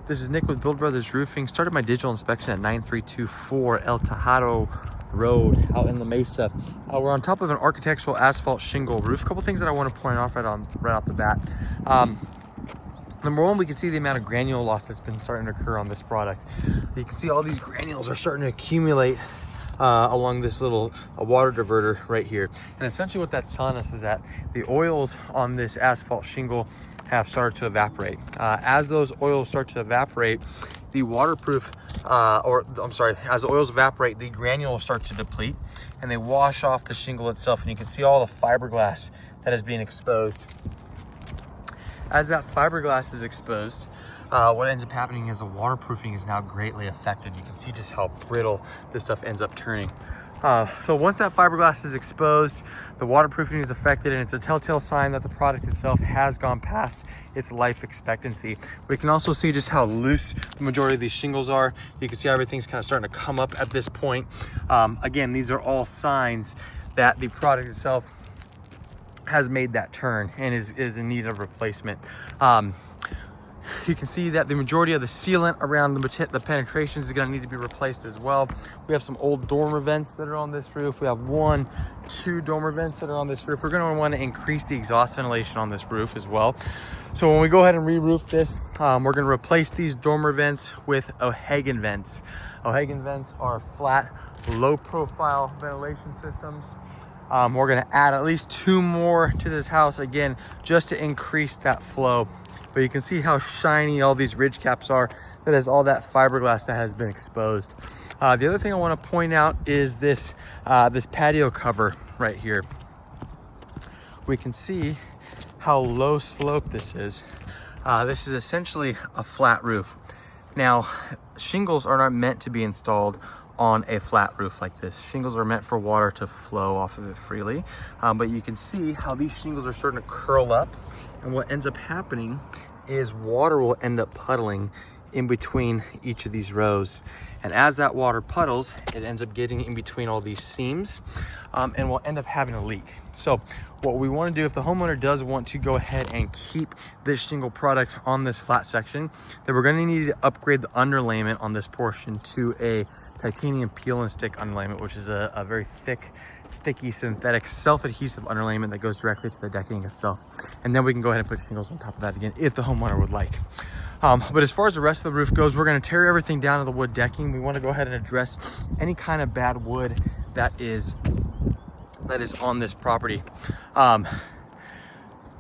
This is Nick with Build Brothers Roofing. Started my digital inspection at 9324 El Tejado Road out in La Mesa. We're on top of an architectural asphalt shingle roof. A couple things that I want to point off right off the bat. Number one, we can see the amount of granule loss that's been starting to occur on this product. You can see all these granules are starting to accumulate along this little water diverter right here. And essentially what that's telling us is that the oils on this asphalt shingle have started to evaporate. As those oils start to evaporate, the waterproof, as the oils evaporate, the granules start to deplete and they wash off the shingle itself. And you can see all the fiberglass that is being exposed. As that fiberglass is exposed, what ends up happening is the waterproofing is now greatly affected. You can see just how brittle this stuff ends up turning. So once that fiberglass is exposed, the waterproofing is affected, and it's a telltale sign that the product itself has gone past its life expectancy. We can also see just how loose the majority of these shingles are. You can see everything's kind of starting to come up at this point. Again, these are all signs that the product itself has made that turn and is in need of replacement. You can see that the majority of the sealant around the penetrations is going to need to be replaced as well. We have some old dormer vents that are on this roof. We have 2 dormer vents that are on this roof. We're going to want to increase the exhaust ventilation on this roof as well. So when we go ahead and re-roof this, we're going to replace these dormer vents with O'Hagan vents. O'Hagan vents are flat, low profile ventilation systems. We're going to add at least 2 more to this house, again, just to increase that flow. But you can see how shiny all these ridge caps are. That is all that fiberglass that has been exposed. The other thing I want to point out is this patio cover right here. We can see how low slope this is. This is essentially a flat roof. Now, shingles are not meant to be installed on a flat roof like this. Shingles are meant for water to flow off of it freely. But you can see how these shingles are starting to curl up, and what ends up happening is water will end up puddling in between each of these rows. And as that water puddles, it ends up getting in between all these seams, and we'll end up having a leak. So what we want to do, if the homeowner does want to go ahead and keep this shingle product on this flat section, then we're going to need to upgrade the underlayment on this portion to a titanium peel and stick underlayment, which is a very thick, sticky, synthetic, self-adhesive underlayment that goes directly to the decking itself. And then we can go ahead and put shingles on top of that again if the homeowner would like. But as far as the rest of the roof goes, we're going to tear everything down to the wood decking. We want to go ahead and address any kind of bad wood that is on this property.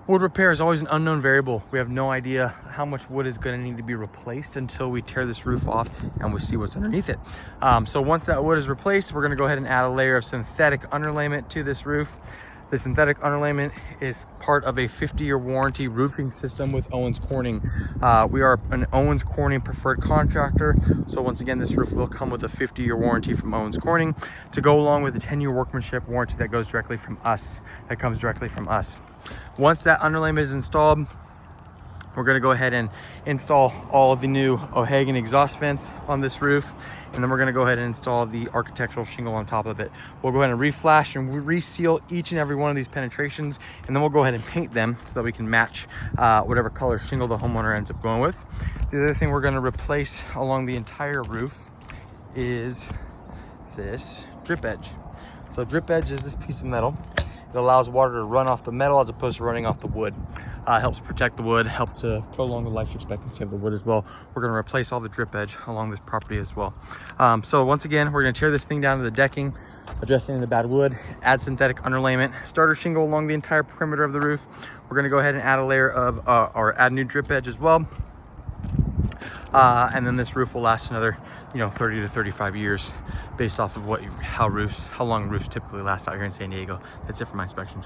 Wood repair is always an unknown variable. We have no idea how much wood is going to need to be replaced until we tear this roof off and we see what's underneath it. So once that wood is replaced, we're going to go ahead and add a layer of synthetic underlayment to this roof. The synthetic underlayment is part of a 50-year warranty roofing system with Owens Corning. We are an Owens Corning preferred contractor. So once again, this roof will come with a 50-year warranty from Owens Corning to go along with a 10-year workmanship warranty that comes directly from us. Once that underlayment is installed, we're going to go ahead and install all of the new O'Hagan exhaust vents on this roof. And then we're going to go ahead and install the architectural shingle on top of it. We'll go ahead and reflash and reseal each and every one of these penetrations. And then we'll go ahead and paint them so that we can match whatever color shingle the homeowner ends up going with. The other thing we're going to replace along the entire roof is this drip edge. So drip edge is this piece of metal. It allows water to run off the metal as opposed to running off the wood. Helps protect the wood, helps to prolong the life expectancy of the wood as well. We're going to replace all the drip edge along this property as well. So once again, we're going to tear this thing down to the decking, addressing the bad wood, add synthetic underlayment, starter shingle along the entire perimeter of the roof. We're going to go ahead and add a layer of, or add new drip edge as well. And then this roof will last another, 30 to 35 years based off of how long roofs typically last out here in San Diego. That's it for my inspection.